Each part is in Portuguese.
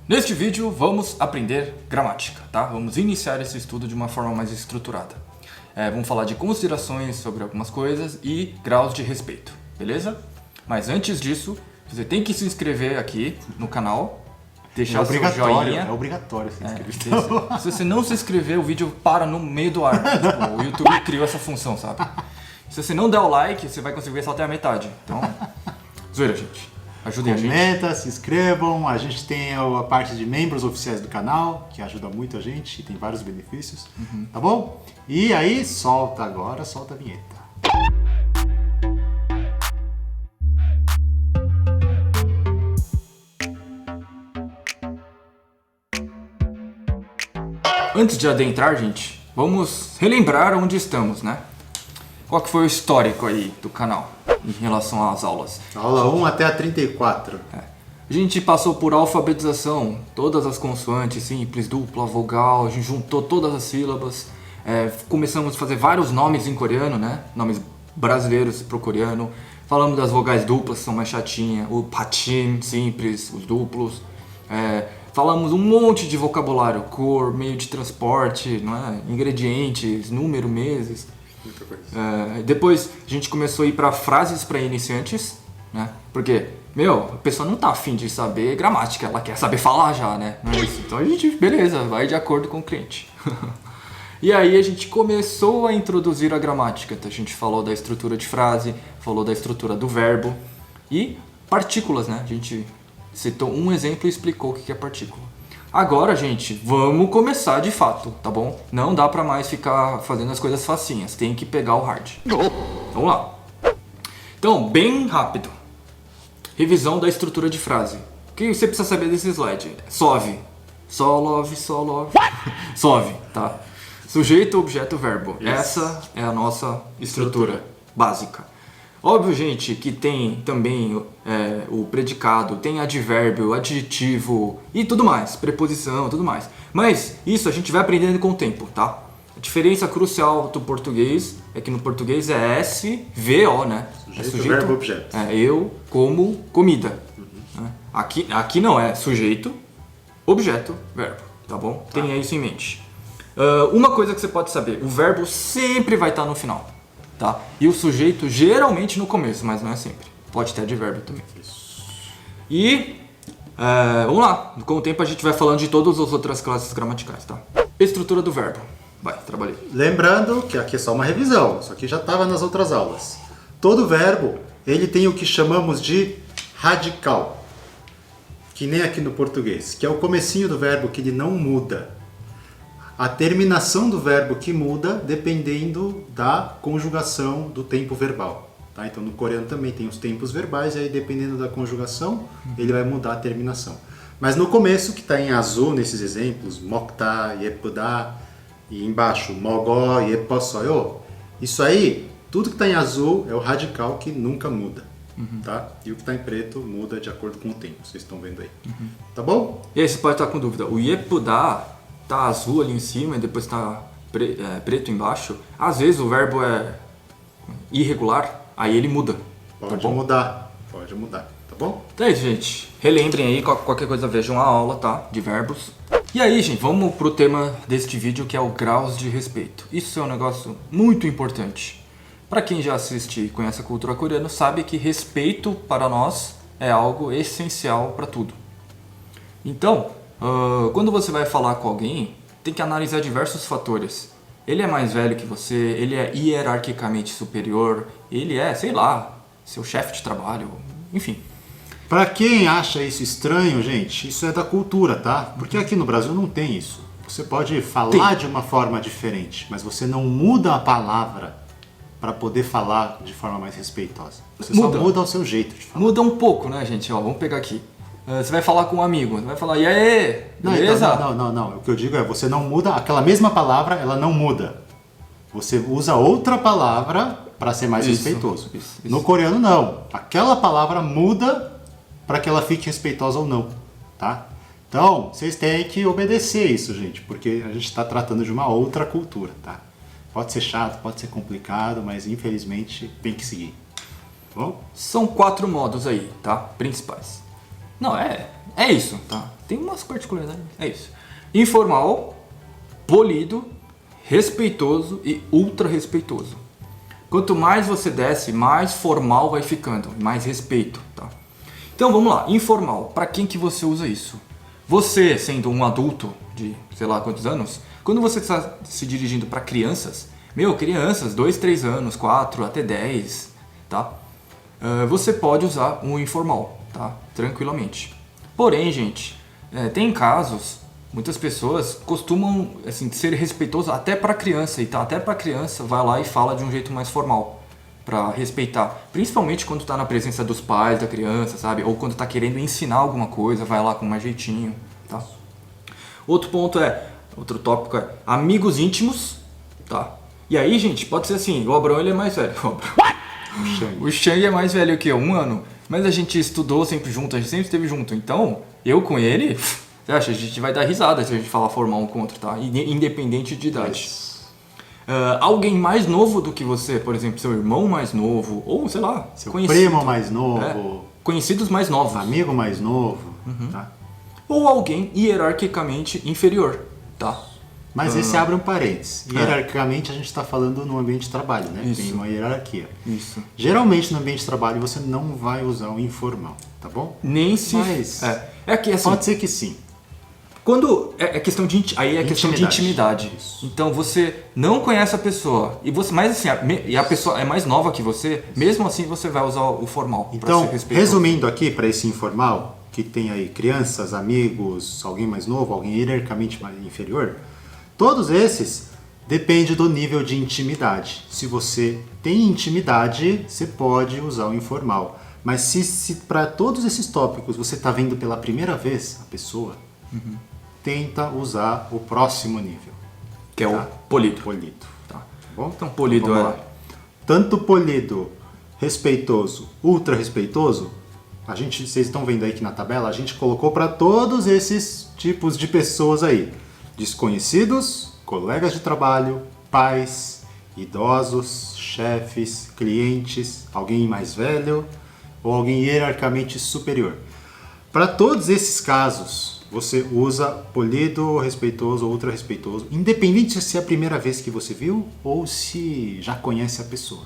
Neste vídeo vamos aprender gramática, tá? Vamos iniciar esse estudo de uma forma mais estruturada. Vamos falar de considerações sobre algumas coisas e graus de respeito, beleza? Mas antes disso, você tem que se inscrever aqui no canal, deixar seu joinha. É obrigatório se inscrever. Se você não se inscrever, o vídeo para no meio do ar. Tipo, o YouTube criou essa função, sabe? Se você não der o like, você vai conseguir ver só até a metade. Então, zoeira, gente. Ajudem a gente. Comenta, se inscrevam. A gente tem a parte de membros oficiais do canal, que ajuda muito a gente e tem vários benefícios. Tá bom? E aí, solta a vinheta. Antes de adentrar, gente, vamos relembrar onde estamos, né? Qual que foi o histórico aí do canal em relação às aulas? Aula 1 até a 34. A gente passou por alfabetização, todas as consoantes, simples, dupla, vogal, a gente juntou todas as sílabas. Começamos a fazer vários nomes em coreano, né? Nomes brasileiros pro coreano. Falamos das vogais duplas, que são mais chatinhas. O patim, simples, os duplos. Falamos um monte de vocabulário, cor, meio de transporte, não é? Ingredientes, número, meses. Muita coisa. Depois a gente começou a ir para frases para iniciantes, né? Porque, a pessoa não tá afim de saber gramática, ela quer saber falar já, né? Não é isso? Então a gente, beleza, vai de acordo com o cliente. E aí a gente começou a introduzir a gramática. Então a gente falou da estrutura de frase, falou da estrutura do verbo e partículas, né? A gente citou um exemplo e explicou o que é partícula. Agora, gente, vamos começar de fato, tá bom? Não dá pra mais ficar fazendo as coisas facinhas, tem que pegar o hard. Vamos lá. Então, bem rápido. Revisão da estrutura de frase. O que você precisa saber desse slide? Sove. Solove, solove. Sove, tá? Sujeito, objeto, verbo. Yes. Essa é a nossa estrutura básica. Óbvio, gente, que tem também o predicado, tem advérbio, adjetivo e tudo mais, preposição, tudo mais. Mas isso a gente vai aprendendo com o tempo, tá? A diferença crucial do português é que no português é SVO, né? Sujeito, verbo, objeto. Eu como comida. Né? Aqui não, é sujeito, objeto, verbo, tá bom? Tá. Tenha isso em mente. Uma coisa que você pode saber, o verbo sempre vai estar no final. Tá? E o sujeito geralmente no começo, mas não é sempre. Pode ter advérbio também. E vamos lá. Com o tempo a gente vai falando de todas as outras classes gramaticais, tá? Estrutura do verbo. Vai, trabalhei. Lembrando que aqui é só uma revisão. Isso aqui já estava nas outras aulas. Todo verbo, ele tem o que chamamos de radical. Que nem aqui no português. Que é o comecinho do verbo que ele não muda. A terminação do verbo que muda dependendo da conjugação do tempo verbal. Tá? Então no coreano também tem os tempos verbais e aí dependendo da conjugação ele vai mudar a terminação. Mas no começo, que está em azul nesses exemplos, 먹다, 예쁘다, e embaixo 먹어, 예뻤어요, isso aí, tudo que está em azul é o radical que nunca muda. Tá? E o que está em preto muda de acordo com o tempo, vocês estão vendo aí. Tá bom? E aí você pode estar com dúvida. O 예쁘다 tá azul ali em cima e depois tá preto embaixo. Às vezes o verbo é irregular, aí ele muda. Pode tá bom? mudar, tá bom? Então é isso, gente. Relembrem aí, qualquer coisa vejam a aula, tá? De verbos. E aí, gente, vamos pro tema deste vídeo, que é o graus de respeito. Isso é um negócio muito importante. Para quem já assiste e conhece a cultura coreana, sabe que respeito para nós é algo essencial para tudo. Então, quando você vai falar com alguém, tem que analisar diversos fatores. Ele é mais velho que você, ele é hierarquicamente superior, ele é, sei lá, seu chefe de trabalho, enfim. Pra quem acha isso estranho, gente, isso é da cultura, tá? Porque aqui no Brasil não tem isso. Você pode falar de uma forma diferente, mas você não muda a palavra para poder falar de forma mais respeitosa. Você só muda o seu jeito de falar. Muda um pouco, né, gente? Ó, vamos pegar aqui. Você vai falar com um amigo, vai falar, e aí, beleza? Não. O que eu digo é, você não muda, aquela mesma palavra, ela não muda. Você usa outra palavra para ser mais respeitoso. Isso. No coreano, não. Aquela palavra muda para que ela fique respeitosa ou não, tá? Então, vocês têm que obedecer isso, gente, porque a gente está tratando de uma outra cultura, tá? Pode ser chato, pode ser complicado, mas infelizmente tem que seguir. Tá bom? São 4 modos aí, tá? Principais. Não, é isso, tá? tem umas particularidades. É isso. Informal, polido, respeitoso e ultra respeitoso. Quanto mais você desce, mais formal vai ficando, mais respeito, tá? Então vamos lá, informal. Para quem que você usa isso? Você, sendo um adulto de sei lá quantos anos, quando você está se dirigindo para crianças, crianças, 2, 3 anos, 4, até 10, tá? Você pode usar um informal, tá? Tranquilamente. Porém, gente, tem casos, muitas pessoas costumam assim, ser respeitosos até para criança, e tá? Até para criança vai lá e fala de um jeito mais formal, para respeitar. Principalmente quando está na presença dos pais da criança, sabe? Ou quando está querendo ensinar alguma coisa, vai lá com mais jeitinho, tá? Outro tópico é amigos íntimos, tá? E aí, gente, pode ser assim, o Abrão ele é mais velho. O Shang é mais velho que eu, 1 ano. Mas a gente estudou sempre junto, a gente sempre esteve junto. Então, eu com ele, você acha, a gente vai dar risada se a gente falar formar um com outro, tá? Independente de idade. Alguém mais novo do que você, por exemplo, seu irmão mais novo, ou sei lá, seu primo mais novo, conhecidos mais novos, amigo mais novo, tá? Ou alguém hierarquicamente inferior, tá? Mas esse abre um parênteses. Hierarquicamente a gente está falando no ambiente de trabalho, né? Isso. Tem uma hierarquia. Isso. Geralmente no ambiente de trabalho você não vai usar o informal, tá bom? Nem se... Mas que assim... pode ser que sim. Quando é questão de questão de intimidade. Isso. Então você não conhece a pessoa e você, mas assim, a pessoa é mais nova que você, mesmo assim você vai usar o formal. Então, resumindo aqui para esse informal, que tem aí crianças, amigos, alguém mais novo, alguém hierarquicamente mais inferior, todos esses depende do nível de intimidade. Se você tem intimidade, você pode usar o informal. Mas se para todos esses tópicos você está vendo pela primeira vez a pessoa, tenta usar o próximo nível. Que é o polido. Polido. Tá. Bom? Então polido vamos lá. Tanto polido, respeitoso, ultra respeitoso, vocês estão vendo aí que na tabela a gente colocou para todos esses tipos de pessoas aí. Desconhecidos, colegas de trabalho, pais, idosos, chefes, clientes, alguém mais velho ou alguém hierarquicamente superior. Para todos esses casos, você usa polido, respeitoso ou ultra respeitoso, independente se é a primeira vez que você viu ou se já conhece a pessoa.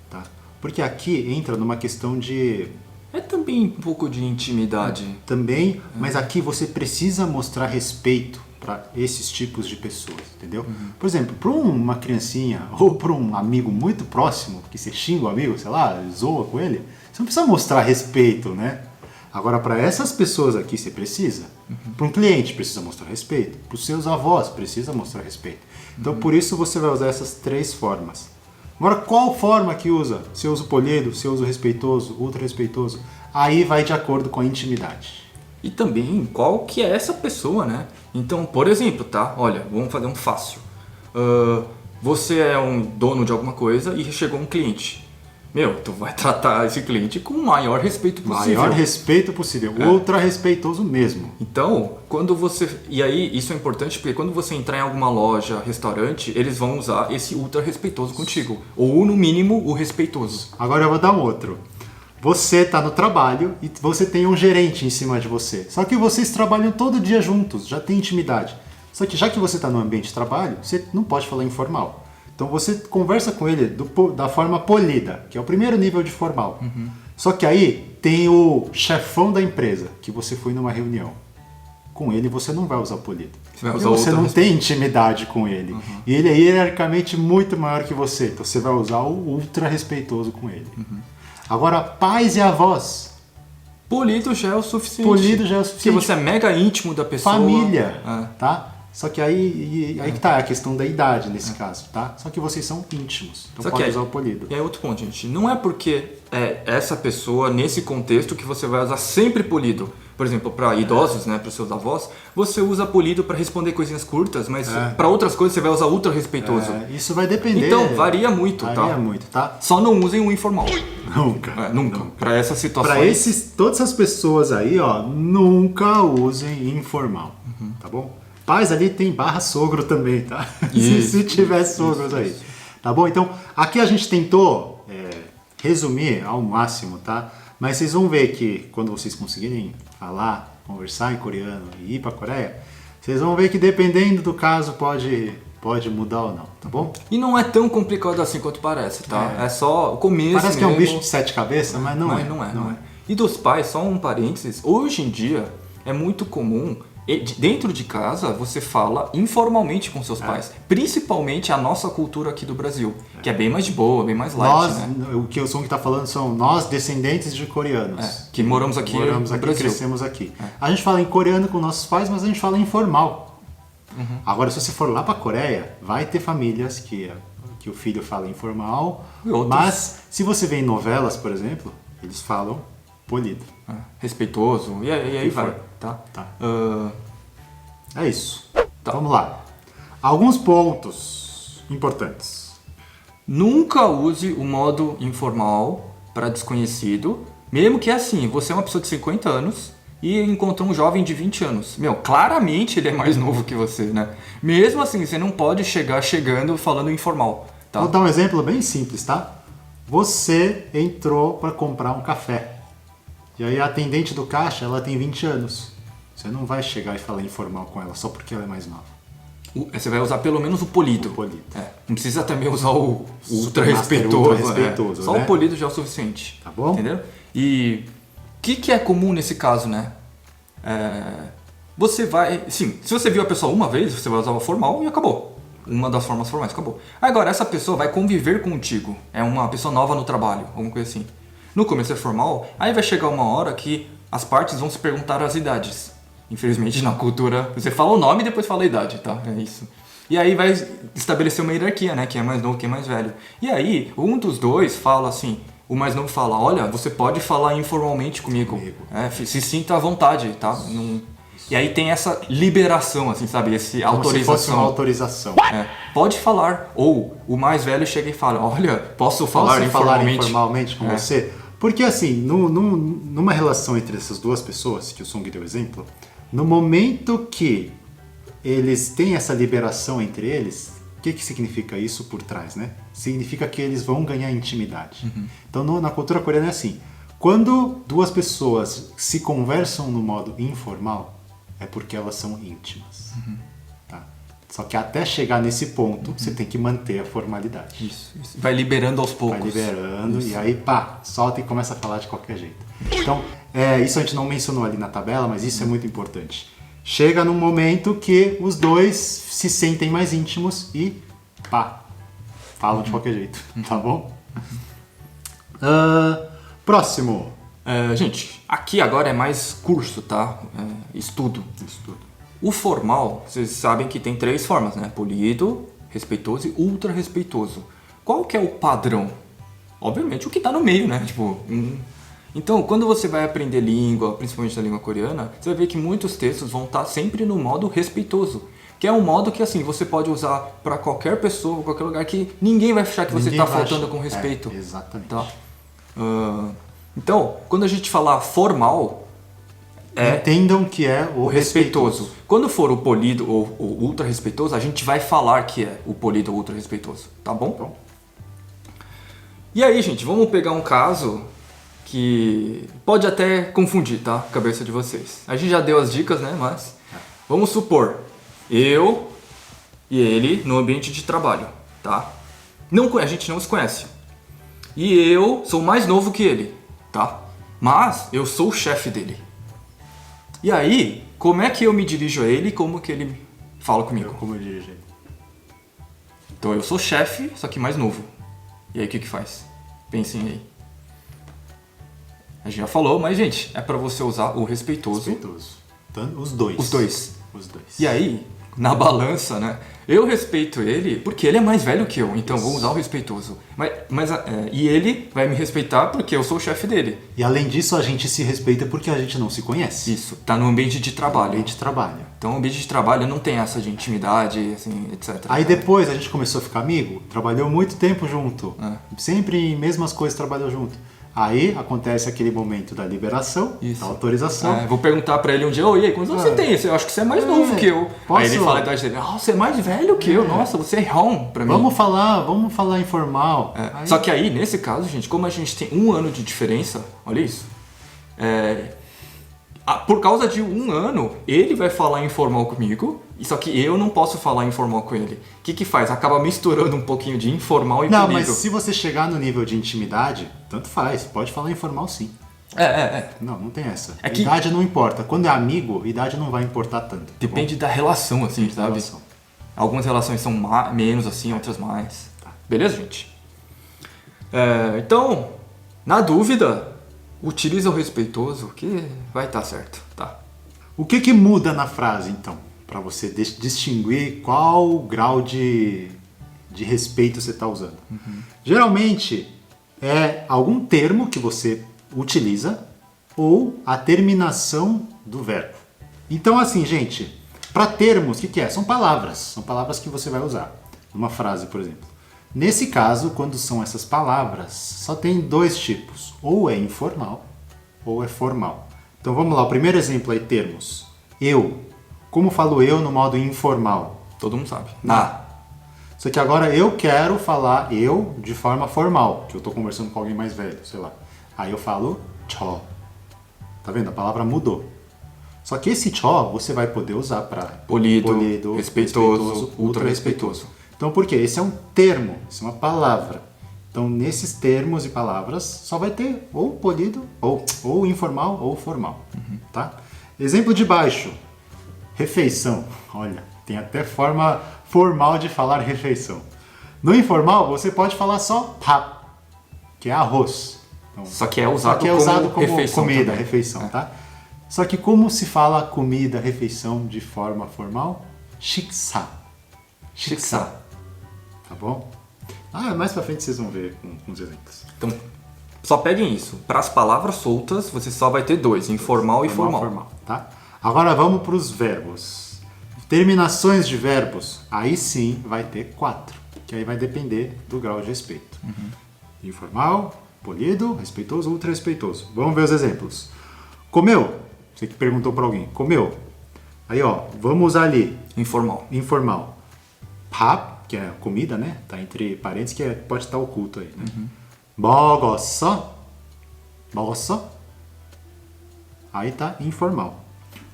Tá? Porque aqui entra numa questão de... É também um pouco de intimidade. Também, mas aqui você precisa mostrar respeito para esses tipos de pessoas, entendeu? Por exemplo, para uma criancinha ou para um amigo muito próximo, que você xinga o amigo, sei lá, zoa com ele, você não precisa mostrar respeito, né? Agora, para essas pessoas aqui, você precisa. Para um cliente, precisa mostrar respeito. Para os seus avós, precisa mostrar respeito. Então, por isso, você vai usar essas 3 formas. Agora, qual forma que usa? Se eu uso polido, se eu uso respeitoso, ultra respeitoso? Aí vai de acordo com a intimidade. E também, qual que é essa pessoa, né? Então, por exemplo, tá? Olha, vamos fazer um fácil. Você é um dono de alguma coisa e chegou um cliente. Tu vai tratar esse cliente com o maior respeito possível. Maior respeito possível. Ultra respeitoso mesmo. Então, quando você... E aí, isso é importante porque quando você entrar em alguma loja, restaurante, eles vão usar esse ultra respeitoso contigo. Ou, no mínimo, o respeitoso. Agora eu vou dar um outro. Você está no trabalho e você tem um gerente em cima de você. Só que vocês trabalham todo dia juntos, já tem intimidade. Só que já que você está no ambiente de trabalho, você não pode falar informal. Então você conversa com ele da forma polida, que é o primeiro nível de formal. Só que aí tem o chefão da empresa, que você foi numa reunião. Com ele você não vai usar o polido. Você não tem intimidade com ele. E ele é hierarquicamente muito maior que você. Então você vai usar o ultra respeitoso com ele. Agora, pais e avós. Polido já é o suficiente. Polido já é o suficiente. Porque você é mega íntimo da pessoa. Família, tá? Só que aí que tá a questão da idade nesse caso, tá? Só que vocês são íntimos, então pode usar o polido. E aí outro ponto, gente. Não é porque é essa pessoa, nesse contexto, que você vai usar sempre polido. Por exemplo, para idosos, né, para os seus avós, você usa polido para responder coisinhas curtas, mas para outras coisas você vai usar ultra respeitoso. Isso vai depender. Então, varia muito, tá? Varia muito, tá? Só não usem o informal. Nunca. Nunca. Para essa situação. Para todas essas pessoas aí, ó, nunca usem informal, tá bom? Pais ali tem barra sogro também, tá? Se tiver sogros aí. Tá bom? Então, aqui a gente tentou resumir ao máximo, tá? Mas vocês vão ver que quando vocês conseguirem falar conversar em coreano e ir para a Coreia, vocês vão ver que dependendo do caso pode mudar ou não, tá bom? E não é tão complicado assim quanto parece, tá? É só o começo Parece que é um mesmo. bicho de 7 cabeças, mas não é. Não é. E dos pais, só um parênteses, hoje em dia é muito comum, dentro de casa, você fala informalmente com seus pais. Principalmente a nossa cultura aqui do Brasil, que é bem mais de boa, bem mais light, né? O que o Song está falando são nós, descendentes de coreanos. Que moramos aqui no Brasil. Crescemos aqui. A gente fala em coreano com nossos pais, mas a gente fala informal. Agora, se você for lá para a Coreia, vai ter famílias que o filho fala informal, mas se você vê em novelas, por exemplo, eles falam polido. Respeitoso, e aí vai, tá? É isso. Vamos lá. Alguns pontos importantes. Nunca use o modo informal para desconhecido, mesmo que assim, você é uma pessoa de 50 anos e encontrou um jovem de 20 anos. Claramente ele é mais novo que você, né? Mesmo assim, você não pode chegar chegando falando informal, tá? Vou dar um exemplo bem simples, tá? Você entrou para comprar um café. E aí a atendente do caixa, ela tem 20 anos. Você não vai chegar e falar informal com ela só porque ela é mais nova. Você vai usar pelo menos o polido. O polido. Não precisa também usar o ultra respeitoso. respeitoso. Só né? o polido já é o suficiente. Tá bom? Entendeu? E o que é comum nesse caso, né? Você vai... Sim, se você viu a pessoa uma vez, você vai usar o formal e acabou. Uma das formas formais, acabou. Agora, essa pessoa vai conviver contigo. É uma pessoa nova no trabalho, alguma coisa assim. No começo é formal, aí vai chegar uma hora que as partes vão se perguntar as idades. Infelizmente, na cultura, você fala o nome e depois fala a idade, tá? É isso. E aí vai estabelecer uma hierarquia, né? Quem é mais novo, quem é mais velho. E aí, um dos dois fala assim, o mais novo fala, olha, você pode falar informalmente comigo. Se sinta à vontade, tá? E aí tem essa liberação, assim, sabe? Essa autorização. Como se fosse uma autorização. Pode falar. Ou o mais velho chega e fala, olha, posso falar informalmente com você? Porque assim, numa relação entre essas duas pessoas, que o Song deu exemplo, no momento que eles têm essa liberação entre eles, o que significa isso por trás, né? Significa que eles vão ganhar intimidade. Então na cultura coreana é assim, quando duas pessoas se conversam no modo informal, é porque elas são íntimas. Tá? Só que até chegar nesse ponto, você tem que manter a formalidade. Isso. Vai liberando aos poucos. Vai liberando e aí solta e começa a falar de qualquer jeito. Então, isso a gente não mencionou ali na tabela, mas isso é muito importante. Chega num momento que os dois se sentem mais íntimos e falam de qualquer jeito, tá bom? Próximo. Gente, aqui agora é mais curso, tá? Estudo. O formal, vocês sabem que tem 3 formas, né? Polido, respeitoso e ultra respeitoso. Qual que é o padrão? Obviamente o que tá no meio, né? Então, quando você vai aprender língua, principalmente a língua coreana, você vai ver que muitos textos vão estar sempre no modo respeitoso. Que é um modo que, assim, você pode usar para qualquer pessoa, qualquer lugar, que ninguém vai achar que você está faltando com respeito. Exatamente. Tá? Então, quando a gente falar formal, entendam que é o respeitoso. Quando for o polido ou o ultra respeitoso, a gente vai falar que é o polido ou ultra respeitoso. Tá bom? E aí, gente, vamos pegar um caso que pode até confundir, tá? A cabeça de vocês. A gente já deu as dicas, né? Mas vamos supor, eu e ele no ambiente de trabalho, tá? A gente não se conhece. E eu sou mais novo que ele, tá? Mas eu sou o chefe dele. E aí, como é que eu me dirijo a ele e como que ele fala comigo? Como eu dirijo ele? Então eu sou chefe, só que mais novo. E aí o que faz? Pensem aí. A gente já falou, mas gente, é pra você usar o respeitoso. Então, os dois. E aí, na balança, né? Eu respeito ele porque ele é mais velho que eu, então vou usar o respeitoso. E ele vai me respeitar porque eu sou o chefe dele. E além disso, a gente se respeita porque a gente não se conhece. Isso, tá no ambiente de trabalho. Então, o ambiente de trabalho não tem essa de intimidade, assim, etc. Aí depois a gente começou a ficar amigo, trabalhou muito tempo junto. Sempre em mesmas coisas trabalhou junto. Aí acontece aquele momento da liberação, da autorização. Vou perguntar pra ele um dia, e aí, quantos anos você tem? Eu acho que você é mais novo que eu. Aí ele fala a idade dele, você é mais velho que eu, nossa, você é home pra mim. Vamos falar informal. Só que aí, nesse caso, gente, como a gente tem 1 ano de diferença, olha isso, por causa de um ano, ele vai falar informal comigo, só que eu não posso falar informal com ele. O que faz? Acaba misturando um pouquinho de informal e Não, polido. mas se você chegar no nível de intimidade, tanto faz, pode falar informal sim. Não tem essa. É que- Idade não importa. Quando é amigo, idade não vai importar tanto. tá Depende da relação, assim, bom? Da sabe? relação. Algumas relações são menos assim, outras mais. Tá. Beleza, gente? Então, na dúvida, utiliza o respeitoso que vai estar certo, tá? O que muda na frase, então? Para você distinguir qual grau de respeito você está usando. Geralmente, é algum termo que você utiliza ou a terminação do verbo. Então, assim, gente, para termos, o que é? São palavras. São palavras que você vai usar numa frase, por exemplo. Nesse caso, quando são essas palavras, só tem dois tipos. Ou é informal, ou é formal. Então, vamos lá. O primeiro exemplo aí, termos. Eu. Como falo eu no modo informal? Todo mundo sabe. Só que agora eu quero falar eu de forma formal, que eu estou conversando com alguém mais velho, sei lá. Aí eu falo cho. Tá vendo? A palavra mudou. Só que esse cho você vai poder usar para Polido, respeitoso, ultra respeitoso. Então por quê? Esse é um termo, isso é uma palavra. Então nesses termos e palavras só vai ter ou polido, ou informal, ou formal. Tá? Exemplo de baixo. Refeição. Olha, tem até forma formal de falar refeição. No informal, você pode falar só pap, que é arroz. Então, Só que é usado como refeição comida, também. refeição, tá? Só que como se fala comida, refeição de forma formal? Shiksa. Shiksa. Tá bom? Mais pra frente vocês vão ver com os exemplos. Então, só peguem isso. Para as palavras soltas, você só vai ter dois, informal e formal. Tá? Agora vamos para os verbos. Terminações de verbos, aí sim vai ter 4, que aí vai depender do grau de respeito. Informal, polido, respeitoso, ultra respeitoso. Vamos ver os exemplos. Comeu? Você que perguntou para alguém. Comeu? Aí, ó, vamos usar ali. Informal. Informal. Pap, que é comida, né? Tá entre parênteses, que pode estar oculto aí, né? 먹었어? 먹었어? Aí tá informal.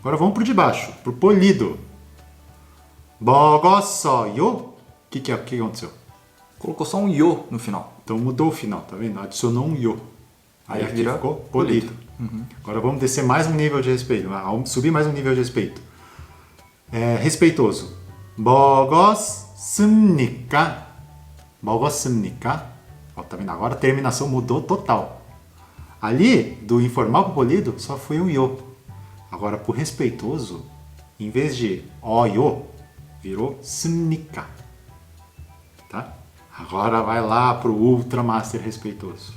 Agora vamos pro de baixo, pro polido. 먹었어요? O que aconteceu? Colocou só um yo no final. Então mudou o final, tá vendo? Adicionou um yo. Aí aqui vira ficou polido. Agora vamos descer mais um nível de respeito. Vamos subir mais um nível de respeito. Respeitoso. 먹었습니까? 먹었습니까? Ó, tá vendo? Agora a terminação mudou total. Ali, do informal pro polido, só foi um yo. Agora, pro respeitoso, em vez de yo, virou 습니까. Tá? Agora vai lá pro ultra master respeitoso.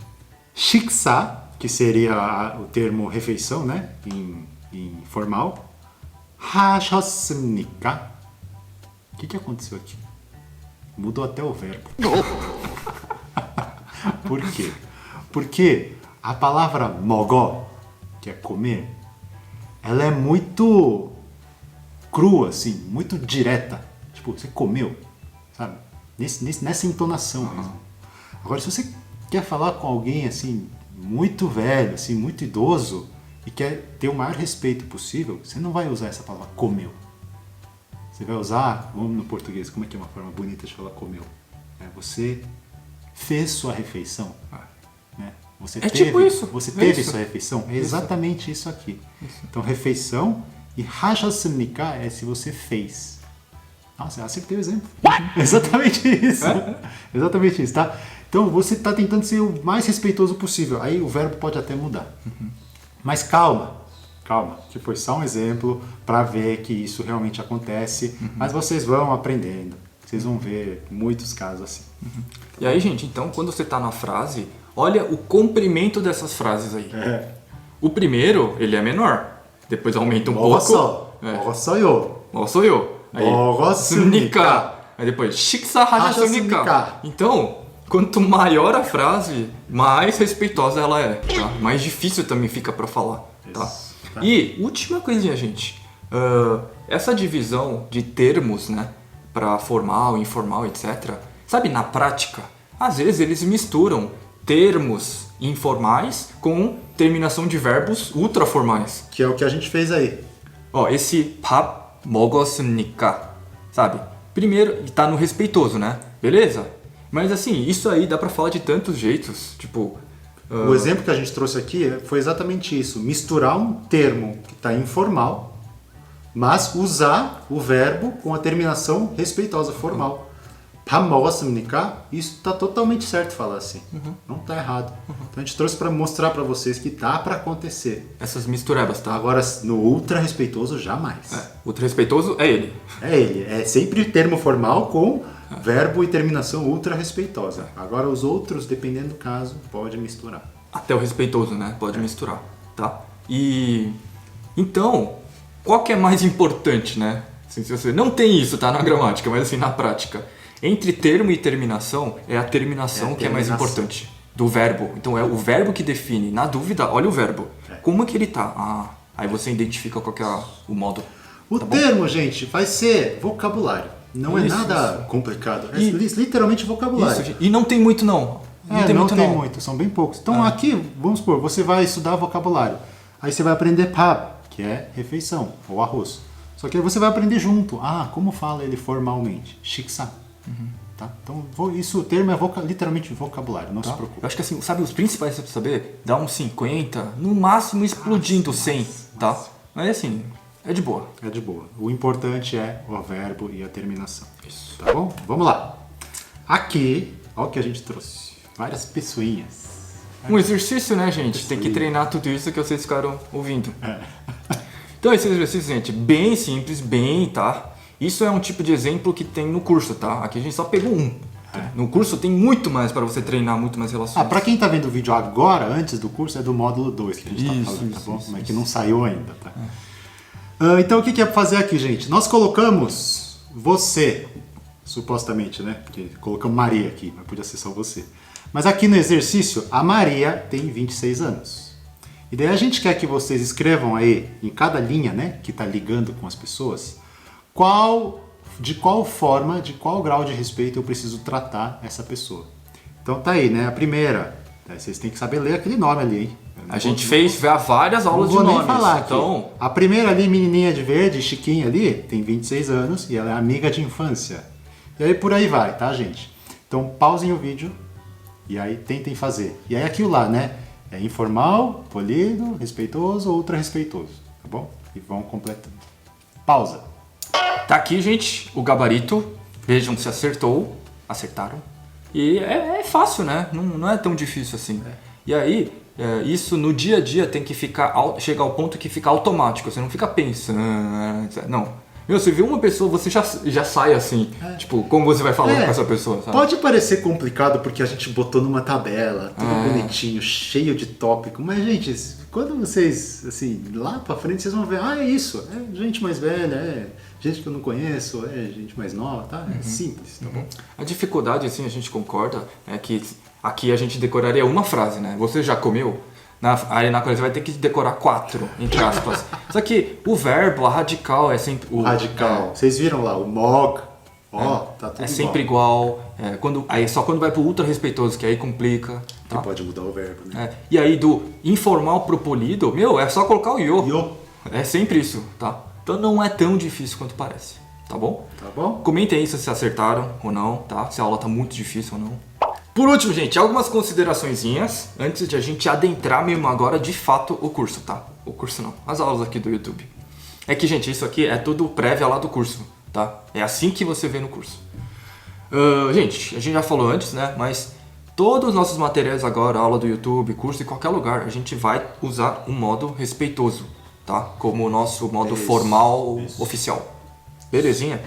식사, que seria o termo refeição, né? Em formal. 하셨습니까? O que aconteceu aqui? Mudou até o verbo. Por quê? Porque a palavra 먹어, que é comer, ela é muito crua, assim, muito direta. Tipo, você comeu, sabe? Nessa entonação mesmo. Agora, se você quer falar com alguém, assim, muito velho, assim, muito idoso, e quer ter o maior respeito possível, você não vai usar essa palavra comeu. Você vai usar, vamos no português, como é que é uma forma bonita de falar comeu? Você fez sua refeição. Né? Você tipo isso. Você teve sua refeição? É exatamente isso aqui. Então, refeição e 하셨습니까 é se você fez. Nossa, eu acertei o exemplo. Exatamente isso. Exatamente isso, tá? Então, você está tentando ser o mais respeitoso possível. Aí o verbo pode até mudar. Mas calma, que foi só um exemplo para ver que isso realmente acontece. Mas vocês vão aprendendo. Vocês vão ver muitos casos assim. E aí, gente, então, quando você está na frase, olha o comprimento dessas frases aí. O primeiro, ele é menor. Depois aumenta um pouco. 먹었어요. 먹었어요. Aí, 먹었습니까? Aí depois, 식사하셨습니까? 하셨습니까? Então, quanto maior a frase, mais respeitosa ela é, tá? Mais difícil também fica para falar, tá? Isso, tá. E, última coisinha, gente. Essa divisão de termos, né? Para formal, informal, etc. Sabe, na prática, às vezes eles misturam termos informais com terminação de verbos ultraformais. Que é o que a gente fez aí. Ó, esse 밥 먹었습니까? Sabe? Primeiro, tá no respeitoso, né? Beleza? Mas assim, isso aí dá pra falar de tantos jeitos. Tipo... O exemplo que a gente trouxe aqui foi exatamente isso. Misturar um termo que está informal, mas usar o verbo com a terminação respeitosa, formal. 밥 먹었습니까? Isso está totalmente certo falar assim. Não está errado. Então a gente trouxe para mostrar para vocês que dá para acontecer. Essas misturebas, tá? Agora, no ultra respeitoso, jamais. Ultra respeitoso é ele. É ele. É sempre termo formal com verbo e terminação ultra respeitosa. Agora os outros, dependendo do caso, pode misturar. Até o respeitoso, né? Pode misturar, tá? E... Então, qual que é mais importante, né? Assim, se você... Não tem isso, tá? Na gramática, mas assim, na prática. Entre termo e terminação, é a terminação que é mais importante. Do verbo. Então é o verbo que define. Na dúvida, olha o verbo. Como é que ele tá? Aí você identifica qual que é o modo. O termo, gente, vai ser vocabulário. Não é nada complicado. É literalmente vocabulário. Isso, e não tem muito não. Não tem muito, são bem poucos. Então aqui, vamos supor, você vai estudar vocabulário. Aí você vai aprender pab, que é refeição, ou arroz. Só que aí você vai aprender junto. Como fala ele formalmente? Shiksa. Tá? Então, o termo é literalmente vocabulário, não se preocupe. Eu acho que assim, sabe, os principais você precisa saber? Dá uns 50, no máximo explodindo 100, tá? Mas assim, é de boa. É de boa. O importante é o verbo e a terminação. Isso. Tá bom? Vamos lá. Aqui, olha o que a gente trouxe. Várias pessoinhas. Um exercício, né, gente? Tem que treinar tudo isso que vocês ficaram ouvindo. Então, esse exercício, gente, bem simples, tá? Isso é um tipo de exemplo que tem no curso, tá? Aqui a gente só pegou um. No curso tem muito mais para você treinar, muito mais relações. Para quem tá vendo o vídeo agora, antes do curso, é do módulo 2 que a gente tá falando, tá bom? Mas que não saiu ainda, tá? Então, o que é pra fazer aqui, gente? Nós colocamos você, supostamente, né? Porque colocamos Maria aqui, mas podia ser só você. Mas aqui no exercício, a Maria tem 26 anos. E daí a gente quer que vocês escrevam aí, em cada linha, né? Que tá ligando com as pessoas, de qual forma, de qual grau de respeito eu preciso tratar essa pessoa. Então tá aí, né? A primeira, vocês têm que saber ler aquele nome ali, hein? A gente fez várias aulas de nomes. Não vou nem falar aqui. Então... A primeira ali, menininha de verde, Chiquinha ali, tem 26 anos e ela é amiga de infância. E aí por aí vai, tá, gente? Então pausem o vídeo e aí tentem fazer. E aí aquilo lá, né? É informal, polido, respeitoso ou ultra respeitoso, tá bom? E vão completando. Pausa. Tá aqui, gente, o gabarito. Vejam se acertaram. E é fácil, né? Não é tão difícil assim. E aí, isso no dia a dia tem que chegar ao ponto que fica automático. Você não fica pensando. Não. Você viu uma pessoa, você já sai assim. Tipo, como você vai falando com essa pessoa, sabe? Pode parecer complicado porque a gente botou numa tabela, tudo bonitinho, cheio de tópico. Mas, gente, quando vocês, assim, lá pra frente, vocês vão ver, é isso. É gente mais velha, é gente que eu não conheço, é gente mais nova, tá? É simples, tá bom? A dificuldade, assim, a gente concorda, é que aqui a gente decoraria uma frase, né? Você já comeu? Aí na coisa você vai ter que decorar 4, entre aspas. Só que o verbo, a radical, é sempre... O radical. Vocês viram lá, o mog, tá tudo é sempre igual. Aí só quando vai pro ultra respeitoso, que aí complica. Tá? Que pode mudar o verbo, né? E aí do informal pro polido, é só colocar o yo. Yo. É sempre isso, tá? Então não é tão difícil quanto parece, tá bom? Tá bom. Comentem aí se vocês acertaram ou não, tá? Se a aula tá muito difícil ou não. Por último, gente, algumas consideraçõezinhas antes de a gente adentrar mesmo agora de fato o curso, tá? O curso não, as aulas aqui do YouTube. É que, gente, isso aqui é tudo prévia lá do curso, tá? É assim que você vê no curso. Gente, a gente já falou antes, né? Mas todos os nossos materiais agora, aula do YouTube, curso, em qualquer lugar, a gente vai usar um modo respeitoso, tá? Como o nosso modo formal oficial. Belezinha?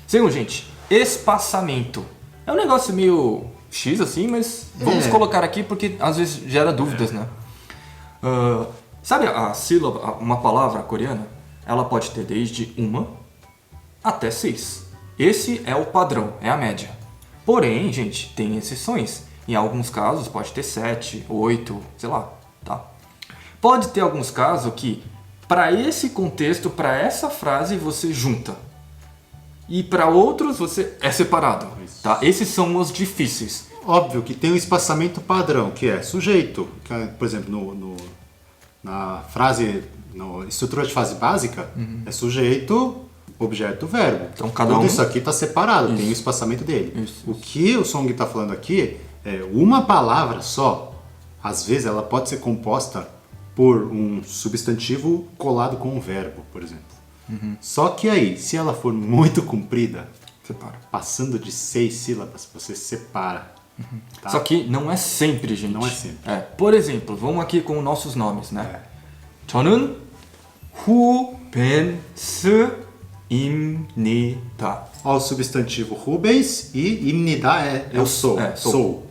Segundo, gente, espaçamento. É um negócio meio X assim, mas vamos colocar aqui porque às vezes gera dúvidas, né? Sabe a sílaba, uma palavra coreana? Ela pode ter desde 1 até 6. Esse é o padrão, é a média. Porém, gente, tem exceções. Em alguns casos pode ter 7, 8, sei lá, tá? Pode ter alguns casos que para esse contexto, para essa frase você junta. E para outros você é separado, tá? Esses são os difíceis. Óbvio que tem um espaçamento padrão, que é sujeito. Que é, por exemplo, na frase, na estrutura de frase básica, é sujeito, objeto, verbo. Então, cada Tudo um... isso aqui está separado, Isso. tem o espaçamento dele. Isso. O que o Song está falando aqui é uma palavra só. Às vezes ela pode ser composta por um substantivo colado com um verbo, por exemplo. Só que aí, se ela for muito comprida, Separa. passando de 6 sílabas, você separa. Tá? Só que não é sempre, gente. Não é sempre. Por exemplo, vamos aqui com nossos nomes, né? 저는 후벤스입니다. Ó, o substantivo Rubens e imnida é eu sou. sou. Sou.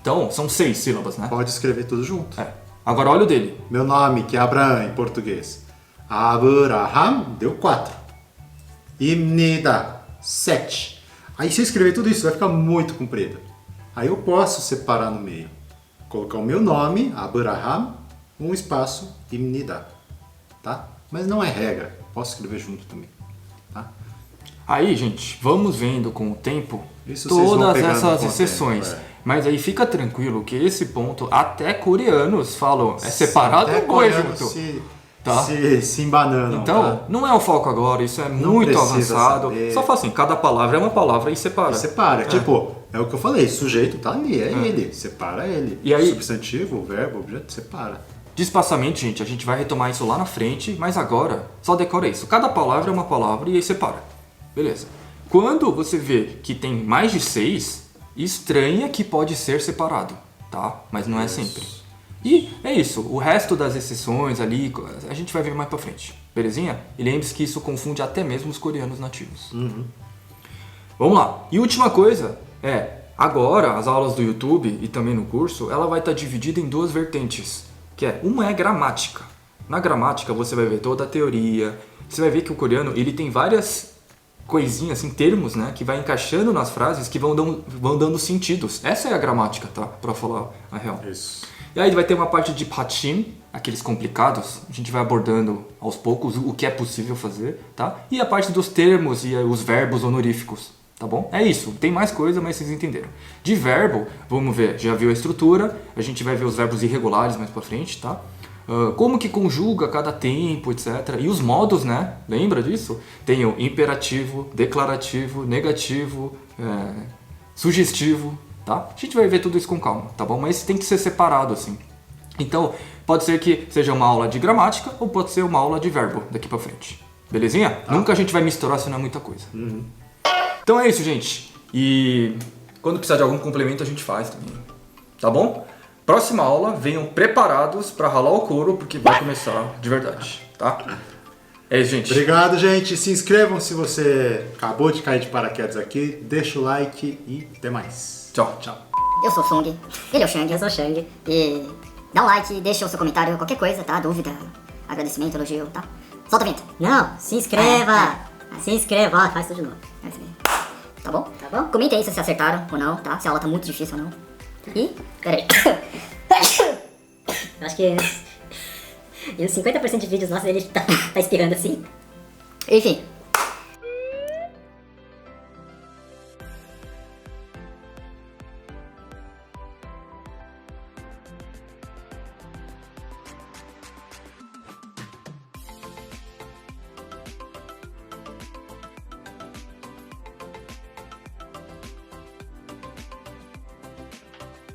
Então, são 6 sílabas, né? Pode escrever tudo junto. Agora olha o dele. Meu nome, que é Abraham em português. Abraham deu 4. Imnida, 7. Aí se eu escrever tudo isso vai ficar muito comprido. Aí eu posso separar no meio. Colocar o meu nome, Abraham, um espaço, imnida. Tá? Mas não é regra. Posso escrever junto também. Tá? Aí, gente, vamos vendo com o tempo Isso vocês vão todas pegando essas com o exceções. tempo, Mas aí fica tranquilo que esse ponto, até coreanos falam, é separado Até ou é coreano junto? Tá? Se embananam. Então, tá? não é o foco agora, isso é Não muito precisa avançado. saber. Só fala assim, cada palavra é uma palavra e separa. Separa. Tipo, é o que eu falei, sujeito tá ali, é ele. Separa ele. E aí- Substantivo, verbo, objeto, separa. De espaçamento, gente, a gente vai retomar isso lá na frente, mas agora, só decora isso. Cada palavra é uma palavra e aí separa. Beleza. Quando você vê que tem mais de 6, estranha que pode ser separado, tá? Mas não é sempre. E é isso, o resto das exceções ali, a gente vai ver mais pra frente, belezinha? E lembre-se que isso confunde até mesmo os coreanos nativos. Vamos lá. E última coisa agora as aulas do YouTube e também no curso, ela vai estar dividida em 2 vertentes, que uma é gramática. Na gramática você vai ver toda a teoria, você vai ver que o coreano ele tem várias coisinhas, assim, termos, né, que vai encaixando nas frases que vão dando sentidos. Essa é a gramática, tá? Pra falar a real. Isso. E aí vai ter uma parte de patim, aqueles complicados, a gente vai abordando aos poucos o que é possível fazer, tá? E a parte dos termos e os verbos honoríficos, tá bom? É isso, tem mais coisa, mas vocês entenderam. De verbo, vamos ver, já viu a estrutura, a gente vai ver os verbos irregulares mais pra frente, tá? Como que conjuga cada tempo, etc. E os modos, né? Lembra disso? Tem o imperativo, declarativo, negativo, sugestivo, tá? A gente vai ver tudo isso com calma, tá bom? Mas tem que ser separado, assim. Então, pode ser que seja uma aula de gramática ou pode ser uma aula de verbo daqui pra frente. Belezinha? Nunca a gente vai misturar, senão é muita coisa. Então é isso, gente. E quando precisar de algum complemento, a gente faz também. Tá bom? Próxima aula, venham preparados pra ralar o couro, porque vai começar de verdade, tá? É isso, gente. Obrigado, gente. Se inscrevam se você acabou de cair de paraquedas aqui. Deixa o like e até mais. Tchau. Tchau. Eu sou o Song, ele é o Shang, eu sou o Shang. E dá um like, deixa o seu comentário, qualquer coisa, tá? Dúvida, agradecimento, elogio, tá? Solta a vinheta. Não, se inscreva! Se inscreva, ó, faz tudo de novo. É isso aí. Tá bom? Tá bom? Comenta aí se vocês acertaram ou não, tá? Se a aula tá muito difícil ou não. E, peraí. Eu acho que em uns 50% de vídeos nossos ele tá espirrando assim. Enfim,